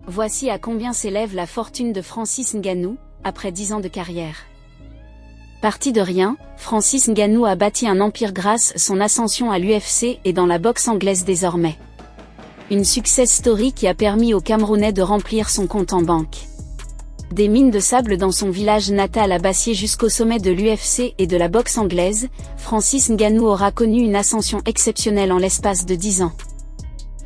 Voici à combien s'élève la fortune de Francis Ngannou, après 10 ans de carrière. Parti de rien, Francis Ngannou a bâti un empire grâce à son ascension à l'UFC et dans la boxe anglaise désormais. Une success story qui a permis au Camerounais de remplir son compte en banque. Des mines de sable dans son village natal à Bassié jusqu'au sommet de l'UFC et de la boxe anglaise, Francis Ngannou aura connu une ascension exceptionnelle en l'espace de 10 ans.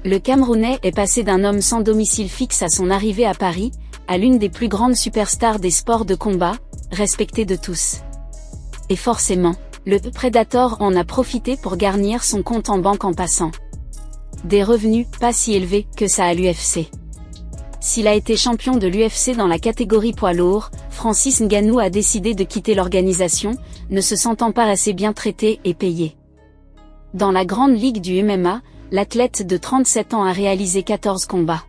Le Camerounais est passé d'un homme sans domicile fixe à son arrivée à Paris, à l'une des plus grandes superstars des sports de combat, respectée de tous. Et forcément, le Predator en a profité pour garnir son compte en banque en passant. Des revenus pas si élevés que ça à l'UFC. S'il a été champion de l'UFC dans la catégorie poids lourd, Francis Ngannou a décidé de quitter l'organisation, ne se sentant pas assez bien traité et payé. Dans la grande ligue du MMA, l'athlète de 37 ans a réalisé 14 combats.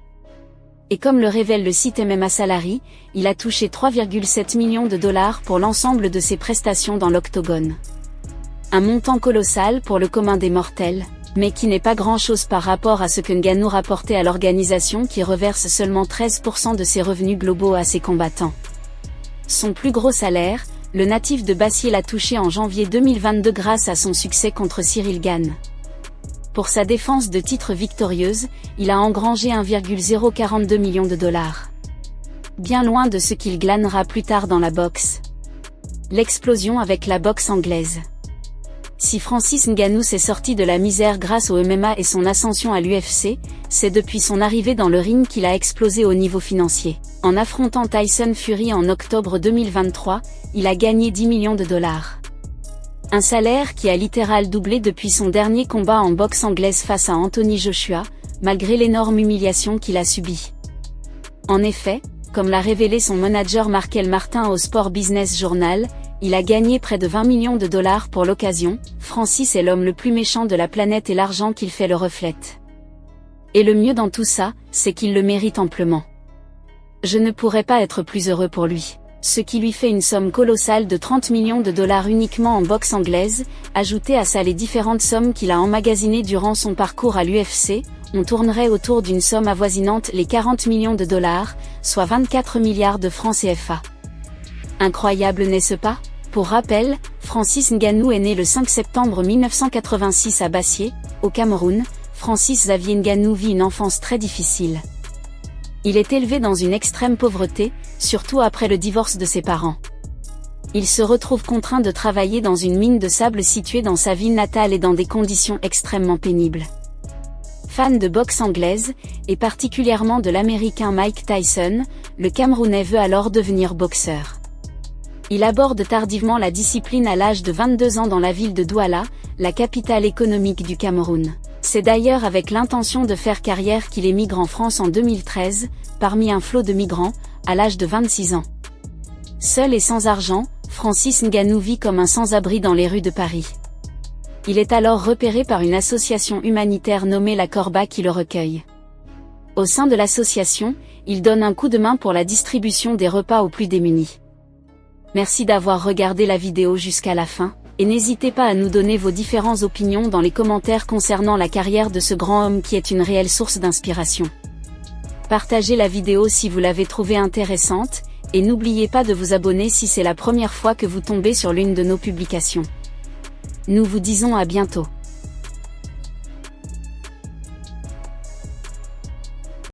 Et comme le révèle le site MMA Salary, il a touché 3,7 millions de dollars pour l'ensemble de ses prestations dans l'octogone. Un montant colossal pour le commun des mortels, mais qui n'est pas grand-chose par rapport à ce que Ngannou rapportait à l'organisation qui reverse seulement 13% de ses revenus globaux à ses combattants. Son plus gros salaire, le natif de Bassié l'a touché en janvier 2022 grâce à son succès contre Cyril Gane. Pour sa défense de titre victorieuse, il a engrangé 1,042 millions de dollars. Bien loin de ce qu'il glanera plus tard dans la boxe. L'explosion avec la boxe anglaise. Si Francis Ngannou s'est sorti de la misère grâce au MMA et son ascension à l'UFC, c'est depuis son arrivée dans le ring qu'il a explosé au niveau financier. En affrontant Tyson Fury en octobre 2023, il a gagné 10 millions de dollars. Un salaire qui a littéralement doublé depuis son dernier combat en boxe anglaise face à Anthony Joshua, malgré l'énorme humiliation qu'il a subie. En effet, comme l'a révélé son manager Markel Martin au Sport Business Journal, il a gagné près de 20 millions de dollars pour l'occasion. Francis est l'homme le plus méchant de la planète et l'argent qu'il fait le reflète. Et le mieux dans tout ça, c'est qu'il le mérite amplement. Je ne pourrais pas être plus heureux pour lui. Ce qui lui fait une somme colossale de 30 millions de dollars uniquement en boxe anglaise, ajoutée à ça les différentes sommes qu'il a emmagasinées durant son parcours à l'UFC, on tournerait autour d'une somme avoisinante les 40 millions de dollars, soit 24 milliards de francs CFA. Incroyable n'est-ce pas? Pour rappel, Francis Ngannou est né le 5 septembre 1986 à Bassié, au Cameroun. Francis Xavier Ngannou vit une enfance très difficile. Il est élevé dans une extrême pauvreté, surtout après le divorce de ses parents. Il se retrouve contraint de travailler dans une mine de sable située dans sa ville natale et dans des conditions extrêmement pénibles. Fan de boxe anglaise, et particulièrement de l'américain Mike Tyson, le Camerounais veut alors devenir boxeur. Il aborde tardivement la discipline à l'âge de 22 ans dans la ville de Douala, la capitale économique du Cameroun. C'est d'ailleurs avec l'intention de faire carrière qu'il émigre en France en 2013, parmi un flot de migrants, à l'âge de 26 ans. Seul et sans argent, Francis Ngannou vit comme un sans-abri dans les rues de Paris. Il est alors repéré par une association humanitaire nommée La Corba qui le recueille. Au sein de l'association, il donne un coup de main pour la distribution des repas aux plus démunis. Merci d'avoir regardé la vidéo jusqu'à la fin, et n'hésitez pas à nous donner vos différentes opinions dans les commentaires concernant la carrière de ce grand homme qui est une réelle source d'inspiration. Partagez la vidéo si vous l'avez trouvée intéressante, et n'oubliez pas de vous abonner si c'est la première fois que vous tombez sur l'une de nos publications. Nous vous disons à bientôt.